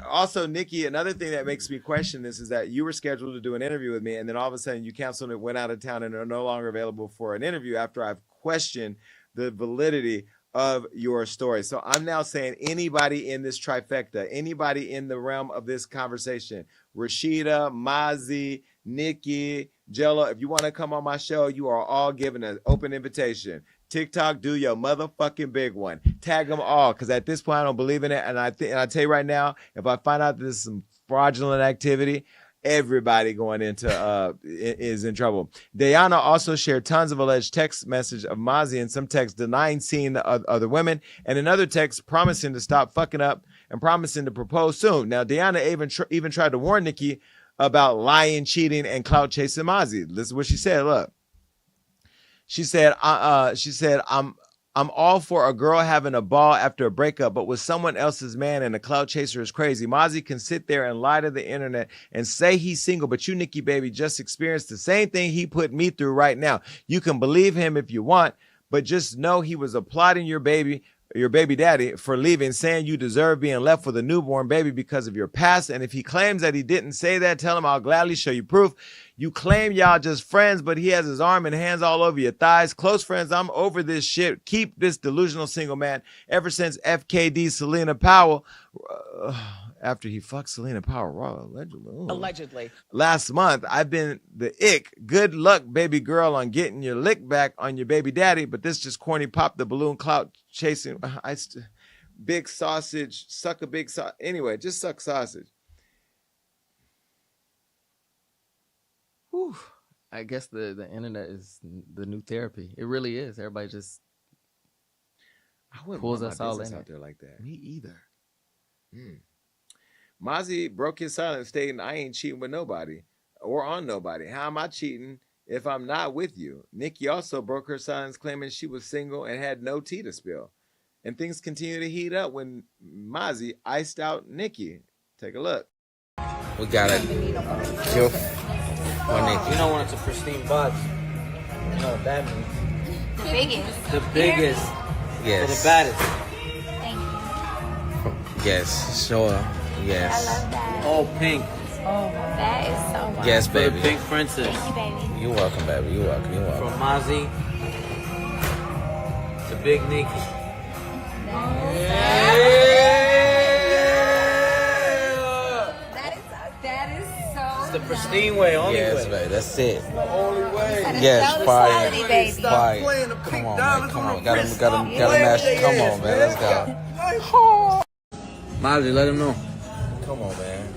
[SPEAKER 2] Also, Nikki, another thing that makes me question this is that you were scheduled to do an interview with me, and then all of a sudden you canceled it, went out of town, and are no longer available for an interview after I've questioned the validity of your story. So I'm now saying anybody in this trifecta, anybody in the realm of this conversation, Rashida, Mazi, Nikki, Jello, if you want to come on my show, you are all given an open invitation. TikTok, do your motherfucking big one. Tag them all, because at this point I don't believe in it. And I tell you right now, if I find out there's some fraudulent activity, everybody going into is in trouble. Diana also shared tons of alleged text message of Mazi and some text denying seeing the other women, and another text promising to stop fucking up and promising to propose soon. Now, Diana even tried to warn Nikki about lying, cheating, and clout chasing Mazi. This is what she said. Look, she said, I'm all for a girl having a ball after a breakup, but with someone else's man and a clout chaser is crazy. Mazi can sit there and lie to the internet and say he's single, but you, Nikki Baby, just experienced the same thing he put me through right now. You can believe him if you want, but just know he was applauding your baby daddy for leaving, saying you deserve being left with a newborn baby because of your past. And if he claims that he didn't say that, tell him I'll gladly show you proof. You claim y'all just friends, but he has his arm and hands all over your thighs. Close friends, I'm over this shit. Keep this delusional single man. Ever since FKD Selena Powell, after he fucked Selena Powell, allegedly. Last month, I've been the ick. Good luck, baby girl, on getting your lick back on your baby daddy, but this just corny pop the balloon clout chasing. Big sausage, suck a big sausage. Anyway, just suck sausage.
[SPEAKER 5] Whew. I guess the internet is the new therapy. It really is. Everybody just pulls us all in
[SPEAKER 2] out there like that. Me either. Mazi broke his silence, stating, I ain't cheating with nobody or on nobody. How am I cheating if I'm not with you? Nikki also broke her silence, claiming she was single and had no tea to spill. And things continue to heat up when Mazi iced out Nikki. Take a look.
[SPEAKER 12] We got a kill.
[SPEAKER 13] You know when it's a pristine box, you know what that means.
[SPEAKER 3] The biggest.
[SPEAKER 13] The biggest.
[SPEAKER 12] Yes.
[SPEAKER 13] For the baddest.
[SPEAKER 3] Thank you.
[SPEAKER 12] Yes, sure. Yes.
[SPEAKER 3] I love that.
[SPEAKER 13] All pink.
[SPEAKER 3] Oh, that is so wonderful.
[SPEAKER 12] Yes,
[SPEAKER 13] For the
[SPEAKER 12] baby.
[SPEAKER 13] pink princess.
[SPEAKER 3] Thank you, baby.
[SPEAKER 12] You're welcome, baby. You're welcome. You're welcome.
[SPEAKER 13] From Mazi to Big Nikki.
[SPEAKER 3] That is so.
[SPEAKER 13] It's the pristine way, only
[SPEAKER 12] Yes,
[SPEAKER 13] way.
[SPEAKER 12] baby. That's it.
[SPEAKER 13] The only way.
[SPEAKER 12] Yes, fire.
[SPEAKER 3] Baby.
[SPEAKER 12] Fire. Come on, man. Come on. Got him match. Come on, man. Let's go.
[SPEAKER 13] Mazi, let him know.
[SPEAKER 12] Come on, man.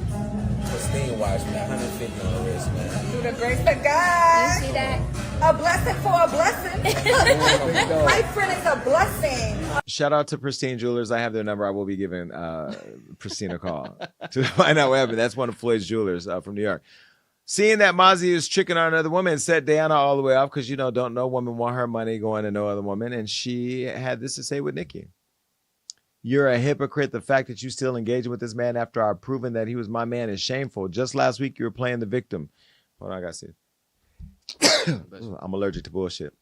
[SPEAKER 12] Pristine watch, man. 150 on the wrist, man.
[SPEAKER 14] Through the grace of God.
[SPEAKER 3] You see that?
[SPEAKER 14] A blessing for a blessing. My friend is a blessing.
[SPEAKER 2] Shout out to Pristine Jewelers. I have their number. I will be giving Pristine a call to find out what happened. That's one of Floyd's jewelers from New York. Seeing that Mazi is tricking on another woman set Diana all the way off because, don't no woman want her money going to no other woman. And she had this to say with Nikki. You're a hypocrite. The fact that you still engaging with this man after I've proven that he was my man is shameful. Just last week, you were playing the victim. Hold on, I got to see it. I'm allergic to bullshit.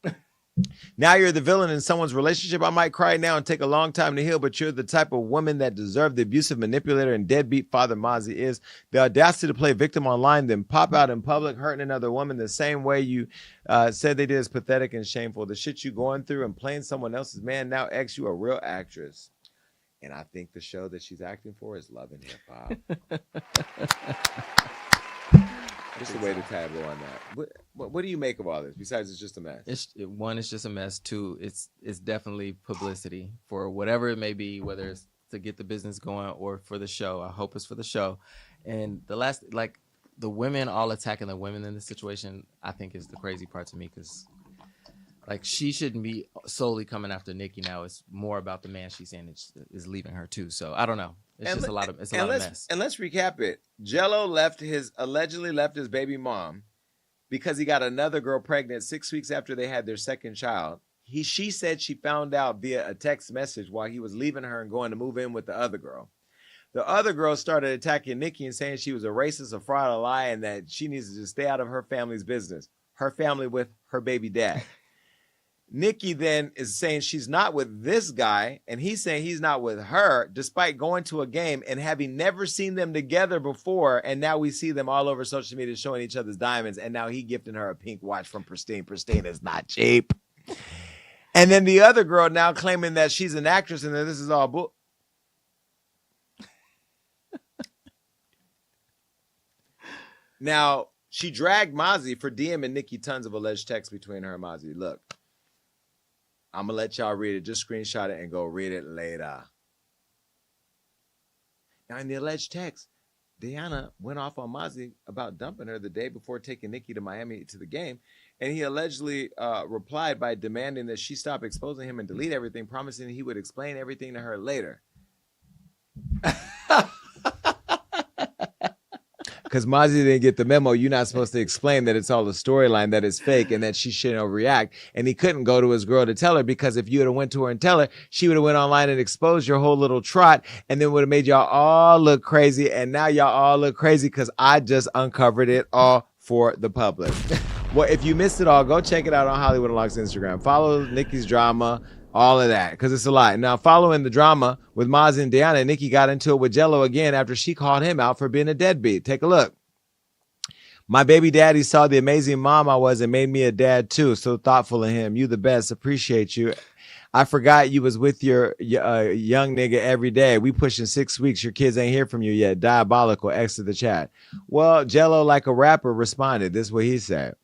[SPEAKER 2] Now you're the villain in someone's relationship. I might cry now and take a long time to heal, but you're the type of woman that deserved the abusive manipulator and deadbeat father Mazi is. The audacity to play victim online, then pop out in public hurting another woman the same way you said they did is pathetic and shameful. The shit you going through and playing someone else's man, now ex, you a real actress. And I think the show that she's acting for is Love and Hip Hop. Just a way to taboo on that. What do you make of all this? Besides, it's just a mess.
[SPEAKER 5] One, it's just a mess. Two, it's definitely publicity for whatever it may be, whether it's to get the business going or for the show. I hope it's for the show. And the last, the women all attacking the women in this situation, I think is the crazy part to me because, she shouldn't be solely coming after Nikki now. It's more about the man she's saying is leaving her too. So I don't know. It's just a lot of mess.
[SPEAKER 2] And let's recap it. Jello allegedly left his baby mom because he got another girl pregnant 6 weeks after they had their second child. She said she found out via a text message while he was leaving her and going to move in with the other girl. The other girl started attacking Nikki and saying she was a racist, a fraud, a lie, and that she needs to just stay out of her family's business. Her family with her baby dad. Nikki then is saying she's not with this guy, and he's saying he's not with her, despite going to a game and having never seen them together before. And now we see them all over social media showing each other's diamonds, and now he gifting her a pink watch from Pristine. Pristine is not cheap. And then the other girl now claiming that she's an actress and that this is all bull. Now, she dragged Mozzie for DMing Nikki tons of alleged texts between her and Mozzie. Look, I'm going to let y'all read it. Just screenshot it and go read it later. Now, in the alleged text, Deanna went off on Mozzie about dumping her the day before taking Nikki to Miami to the game. And he allegedly replied by demanding that she stop exposing him and delete everything, promising he would explain everything to her later. Because Mozzie didn't get the memo. You're not supposed to explain that it's all a storyline, that it's fake, and that she shouldn't overreact. And he couldn't go to his girl to tell her, because if you would have went to her and tell her, she would have went online and exposed your whole little trot, and then would have made y'all all look crazy. And now y'all all look crazy because I just uncovered it all for the public. Well, if you missed it all, go check it out on Hollywood Unlocked's Instagram. Follow Nikki's drama, all of that, because it's a lot. Now, following the drama with Maz and Deanna, Nikki got into it with Jello again after she called him out for being a deadbeat. Take a look. My baby daddy saw the amazing mom I was and made me a dad too. So thoughtful of him. You the best. Appreciate you. I forgot you was with your young nigga every day. We pushing 6 weeks. Your kids ain't hear from you yet. Diabolical. Exit the chat. Well, Jello, like a rapper, responded. This is what he said.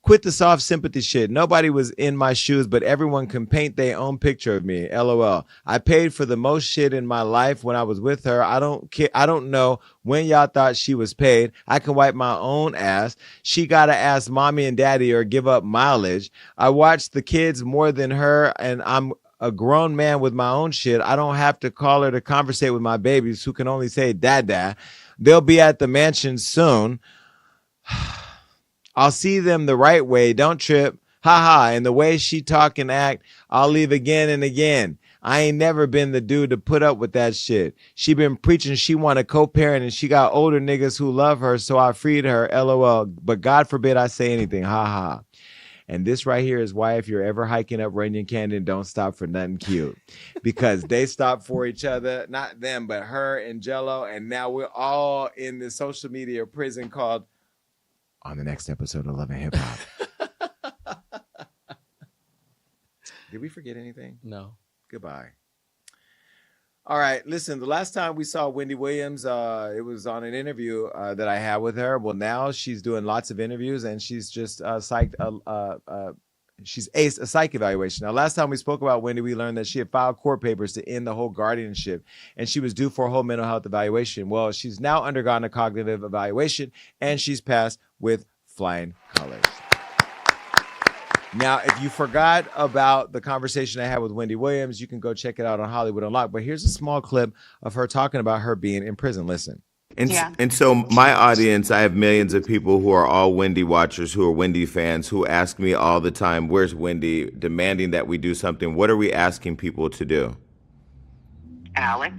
[SPEAKER 2] Quit the soft sympathy shit. Nobody was in my shoes, but everyone can paint their own picture of me. LOL. I paid for the most shit in my life when I was with her. I don't know when y'all thought she was paid. I can wipe my own ass. She gotta ask mommy and daddy or give up mileage. I watched the kids more than her, and I'm a grown man with my own shit. I don't have to call her to conversate with my babies who can only say dada. They'll be at the mansion soon. I'll see them the right way. Don't trip. Ha ha. And the way she talk and act, I'll leave again and again. I ain't never been the dude to put up with that shit. She been preaching she want a co-parent and she got older niggas who love her, so I freed her. LOL. But God forbid I say anything. Ha ha. And this right here is why if you're ever hiking up Runyon Canyon, don't stop for nothing cute. Because they stopped for each other. Not them, but her and Jello. And now we're all in this social media prison called On the Next Episode of Love and Hip Hop. Did we forget anything?
[SPEAKER 5] No.
[SPEAKER 2] Goodbye. All right. Listen, the last time we saw Wendy Williams, it was on an interview that I had with her. Well, now she's doing lots of interviews and she's just she's aced a psych evaluation. Now, last time we spoke about Wendy, we learned that she had filed court papers to end the whole guardianship and she was due for a whole mental health evaluation. Well, she's now undergone a cognitive evaluation and she's passed with flying colors. Now, if you forgot about the conversation I had with Wendy Williams, you can go check it out on Hollywood Unlocked. But here's a small clip of her talking about her being in prison. Listen.
[SPEAKER 15] And so my audience, I have millions of people who are all Wendy watchers, who are Wendy fans, who ask me all the time, where's Wendy, demanding that we do something. What are we asking people to do?
[SPEAKER 16] Alex?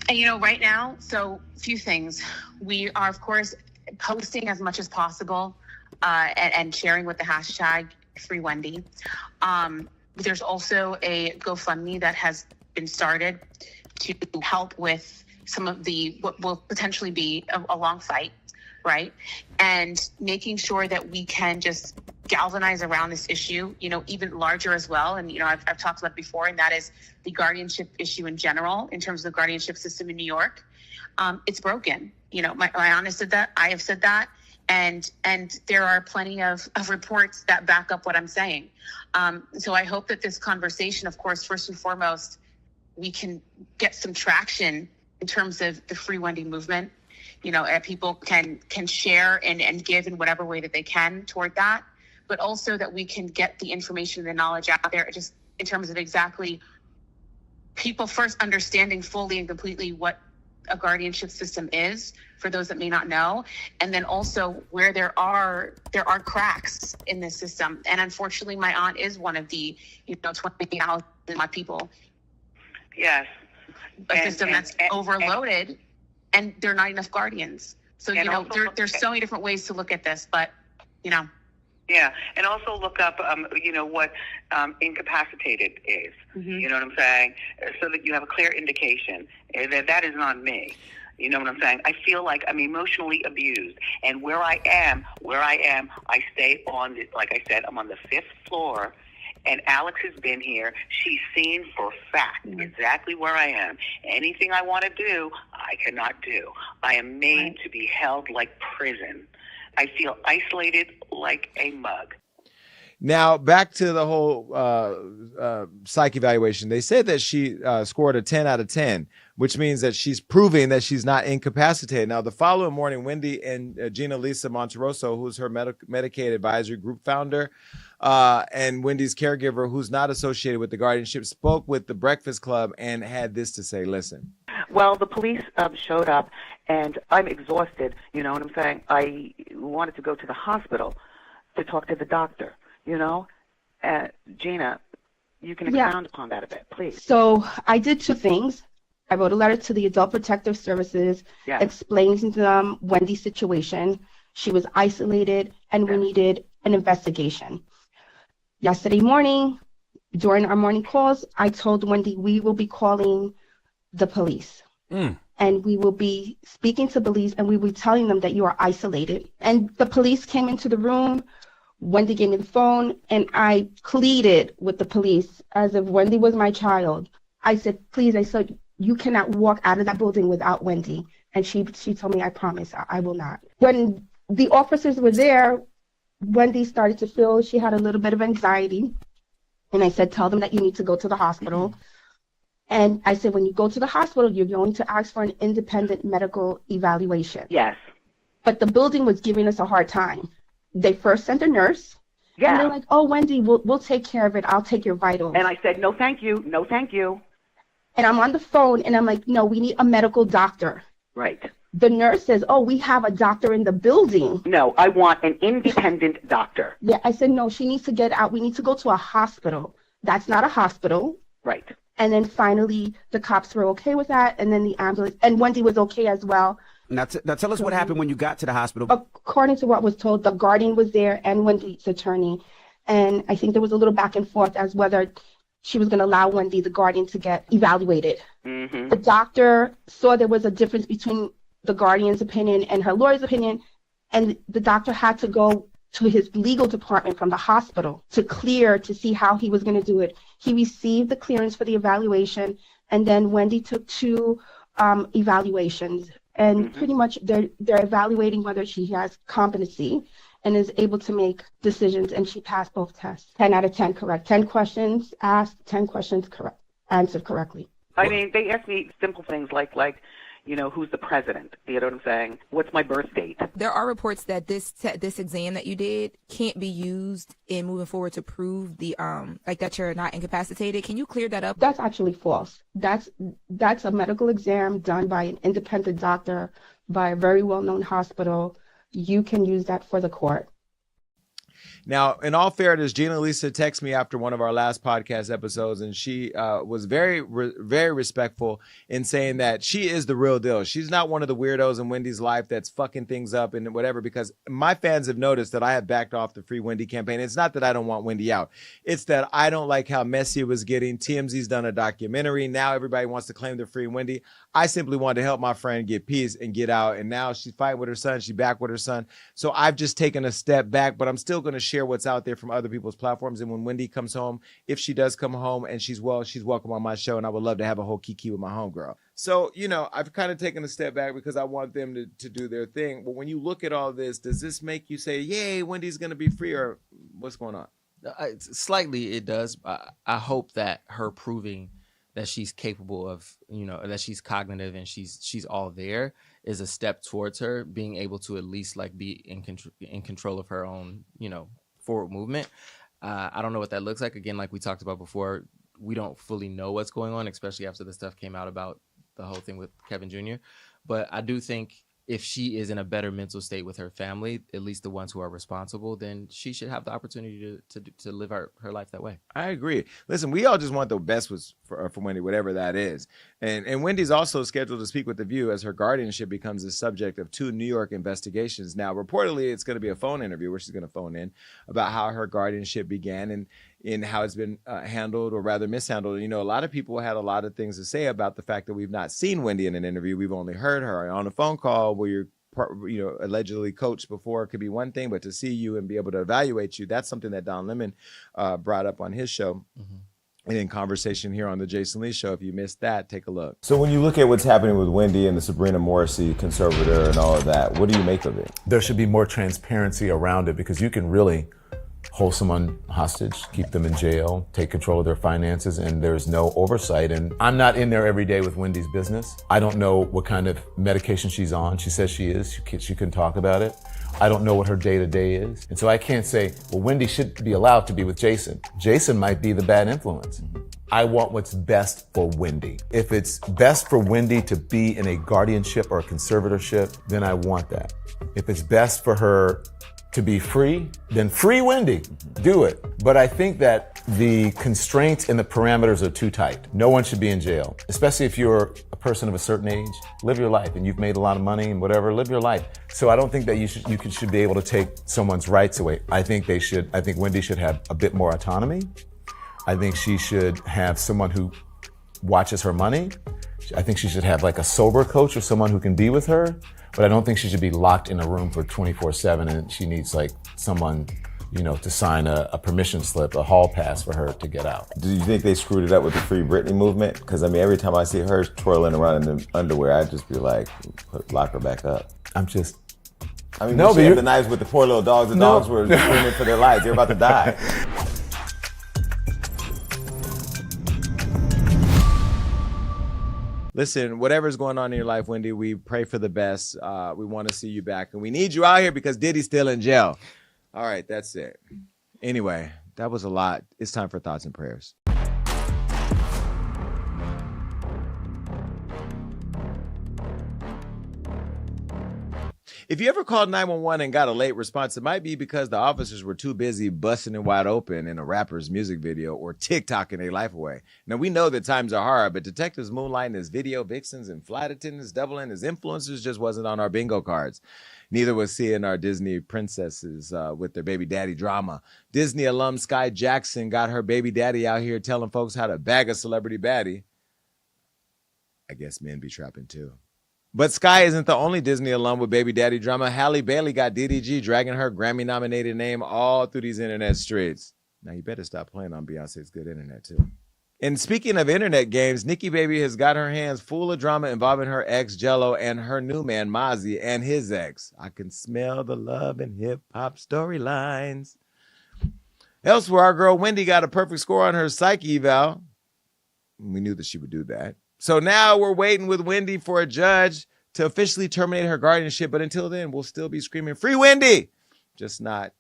[SPEAKER 16] And right now, so a few things. We are, of course, posting as much as possible and sharing with the hashtag Free Wendy. There's also a GoFundMe that has been started to help with some of what will potentially be a long fight, right? And making sure that we can just galvanize around this issue, even larger as well. And, I've talked about it before, and that is the guardianship issue in general, in terms of the guardianship system in New York. It's broken. My aunt said that, I have said that. And there are plenty of reports that back up what I'm saying. So I hope that this conversation, of course, first and foremost, we can get some traction in terms of the Free Wendy movement. People can share and give in whatever way that they can toward that, but also that we can get the information and the knowledge out there, just in terms of exactly people first understanding fully and completely what a guardianship system is, for those that may not know, and then also where there are cracks in this system. And unfortunately, my aunt is one of the 20,000 people.
[SPEAKER 17] Yes.
[SPEAKER 16] A system that's overloaded and there are not enough guardians. So,
[SPEAKER 17] And
[SPEAKER 16] you know,
[SPEAKER 17] also-
[SPEAKER 16] there's so many different ways to look at this, but, you know.
[SPEAKER 17] Yeah, and also look up, you know, what incapacitated is. You know what I'm saying? So that you have a clear indication that is not me. You know what I'm saying? I feel like I'm emotionally abused, and where I am, I stay on, like I said, I'm on the 5th floor, and Alex has been here. She's seen for fact exactly where I am. Anything I want to do, I cannot do. I am made to be held like prison. I feel isolated like a mug.
[SPEAKER 2] Now, back to the whole psych evaluation. They said that she scored a 10 out of 10, which means that she's proving that she's not incapacitated. Now, the following morning, Wendy and Gina Lisa Monterosso, who's her Medicaid Advisory Group founder, and Wendy's caregiver, who's not associated with the guardianship, spoke with the Breakfast Club and had this to say. Listen.
[SPEAKER 18] Well, the police showed up, and I'm exhausted. You know what I'm saying? I wanted to go to the hospital to talk to the doctor. You know, Gina, you can expound upon that a bit, please.
[SPEAKER 19] So I did 2 things. I wrote a letter to the Adult Protective Services explaining to them Wendy's situation. She was isolated, and we needed an investigation. Yesterday morning, during our morning calls, I told Wendy we will be calling the police. And we will be speaking to police, and we will be telling them that you are isolated. And the police came into the room. Wendy gave me the phone, and I pleaded with the police as if Wendy was my child. I said, please, I said, you cannot walk out of that building without Wendy. And she told me, I promise, I will not. When the officers were there, Wendy started to feel she had a little bit of anxiety. And I said, tell them that you need to go to the hospital. And I said, when you go to the hospital, you're going to ask for an independent medical evaluation.
[SPEAKER 18] Yes.
[SPEAKER 19] But the building was giving us a hard time. They first sent a nurse.
[SPEAKER 18] Yeah.
[SPEAKER 19] And they're like, oh, Wendy, we'll take care of it. I'll take your vitals.
[SPEAKER 18] And I said, no, thank you. No, thank you.
[SPEAKER 19] And I'm on the phone, and I'm like, no, we need a medical doctor.
[SPEAKER 18] Right.
[SPEAKER 19] The nurse says, oh, we have a doctor in the building.
[SPEAKER 18] No, I want an independent doctor.
[SPEAKER 19] Yeah, I said, no, she needs to get out. We need to go to a hospital. That's not a hospital.
[SPEAKER 18] Right.
[SPEAKER 19] And then finally, the cops were okay with that, and then the ambulance, and Wendy was okay as well.
[SPEAKER 20] Now tell us what happened when you got to the hospital.
[SPEAKER 19] According to what was told, the guardian was there and Wendy's attorney. And I think there was a little back and forth as whether she was going to allow Wendy, the guardian, to get evaluated. The doctor saw there was a difference between the guardian's opinion and her lawyer's opinion, and the doctor had to go to his legal department from the hospital to clear to see how he was going to do it. He received the clearance for the evaluation, and then Wendy took 2 evaluations. And pretty much they're evaluating whether she has competency and is able to make decisions, and she passed both tests. 10 out of 10 correct. 10 questions asked, 10 questions correct, answered correctly.
[SPEAKER 18] I mean, they asked me simple things like, you know, who's the president? You know what I'm saying? What's my birth date?
[SPEAKER 21] There are reports that this exam that you did can't be used in moving forward to prove the like that you're not incapacitated. Can you clear that up?
[SPEAKER 19] That's actually false. That's a medical exam done by an independent doctor by a very well-known hospital. You can use that for the court.
[SPEAKER 2] Now, in all fairness, Gina Lisa texted me after one of our last podcast episodes, and she was very respectful in saying that she is the real deal. She's not one of the weirdos in Wendy's life that's fucking things up and whatever, because my fans have noticed that I have backed off the Free Wendy campaign. It's not that I don't want Wendy out. It's that I don't like how messy it was getting. TMZ's done a documentary. Now everybody wants to claim they're Free Wendy. I simply wanted to help my friend get peace and get out, and now she's fighting with her son. She's back with her son. So I've just taken a step back, but I'm still going to share what's out there from other people's platforms. And when Wendy comes home, if she does come home and she's well, she's welcome on my show, and I would love to have a whole kiki with my homegirl. So, you know, I've kind of taken a step back because I want them to do their thing. But when you look at all this, does this make you say, yay, Wendy's going to be free, or what's going on?
[SPEAKER 5] Slightly it does. I hope that her proving that she's capable of, you know, that she's cognitive and she's all there is a step towards her being able to at least like be in control of her own, you know, forward movement. I don't know what that looks like. Again, like we talked about before, we don't fully know what's going on, especially after the stuff came out about the whole thing with Kevin Jr. But I do think if she is in a better mental state with her family, at least the ones who are responsible, then she should have the opportunity to live her life that way.
[SPEAKER 2] I agree. Listen, we all just want the best for Wendy, whatever that is. And Wendy's also scheduled to speak with The View as her guardianship becomes the subject of 2 New York investigations. Now, reportedly, it's going to be a phone interview where she's going to phone in about how her guardianship began and in how it's been handled, or rather mishandled. You know, a lot of people had a lot of things to say about the fact that we've not seen Wendy in an interview. We've only heard her on a phone call where you're allegedly coached before could be one thing, but to see you and be able to evaluate you, that's something that Don Lemon brought up on his show. And in conversation here on the Jason Lee Show. If you missed that, take a look.
[SPEAKER 15] So when you look at what's happening with Wendy and the Sabrina Morrissey conservator and all of that, what do you make of it?
[SPEAKER 1] There should be more transparency around it, because you can really hold someone hostage, keep them in jail, take control of their finances, and there's no oversight. And I'm not in there every day with Wendy's business. I don't know what kind of medication she's on. She says she is. She can talk about it. I don't know what her day-to-day is. And so I can't say, well, Wendy should be allowed to be with Jason. Jason might be the bad influence. I want what's best for Wendy. If it's best for Wendy to be in a guardianship or a conservatorship, then I want that. If it's best for her to be free, then free Wendy. Do it. But I think that the constraints and the parameters are too tight. No one should be in jail, especially if you're a person of a certain age. Live your life, and you've made a lot of money and whatever, live your life. So I don't think that you should be able to take someone's rights away. I think Wendy should have a bit more autonomy. I think she should have someone who watches her money. I think she should have like a sober coach or someone who can be with her. But I don't think she should be locked in a room for 24/7, and she needs like someone, to sign a permission slip, a hall pass for her to get out.
[SPEAKER 15] Do you think they screwed it up with the Free Britney movement? Because every time I see her twirling around in the underwear, I just be like, lock her back up.
[SPEAKER 1] No,
[SPEAKER 15] she had the knives with the poor little dogs. The dogs were screaming for their lives. They're about to die.
[SPEAKER 2] Listen, whatever's going on in your life, Wendy, we pray for the best. We want to see you back. And we need you out here because Diddy's still in jail. All right, that's it. Anyway, that was a lot. It's time for thoughts and prayers. If you ever called 911 and got a late response, it might be because the officers were too busy busting it wide open in a rapper's music video or TikToking their life away. Now, we know that times are hard, but detectives moonlighting as video vixens and flight attendants doubling as influencers just wasn't on our bingo cards. Neither was seeing our Disney princesses with their baby daddy drama. Disney alum Skai Jackson got her baby daddy out here telling folks how to bag a celebrity baddie. I guess men be trapping too. But Skai isn't the only Disney alum with baby daddy drama. Halle Bailey got DDG dragging her Grammy-nominated name all through these internet streets. Now, you better stop playing on Beyonce's good internet, too. And speaking of internet games, Nikki Baby has got her hands full of drama involving her ex, Jello, and her new man, Mozzie, and his ex. I can smell the love and hip-hop storylines. Elsewhere, our girl Wendy got a perfect score on her psych eval. We knew that she would do that. So now we're waiting with Wendy for a judge to officially terminate her guardianship. But until then, we'll still be screaming, "Free Wendy!" Just not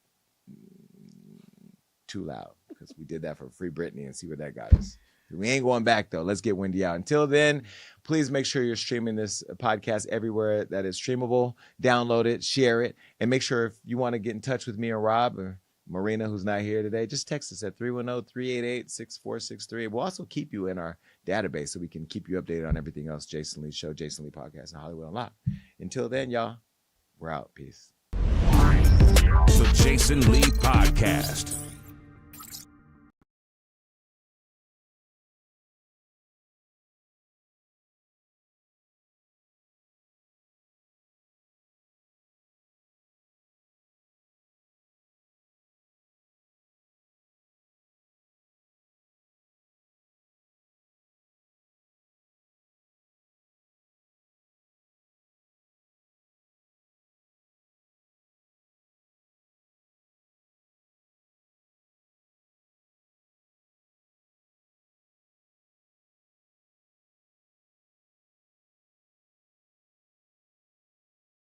[SPEAKER 2] too loud, because we did that for Free Britney and see where that got us. We ain't going back, though. Let's get Wendy out. Until then, please make sure you're streaming this podcast everywhere that is streamable. Download it, share it, and make sure if you want to get in touch with me or Rob or Marina, who's not here today, just text us at 310-388-6463. We'll also keep you in our database so we can keep you updated on everything else. Jason Lee Show, Jason Lee Podcast, and Hollywood Unlocked. Until then, y'all, we're out. Peace.
[SPEAKER 22] The Jason Lee Podcast.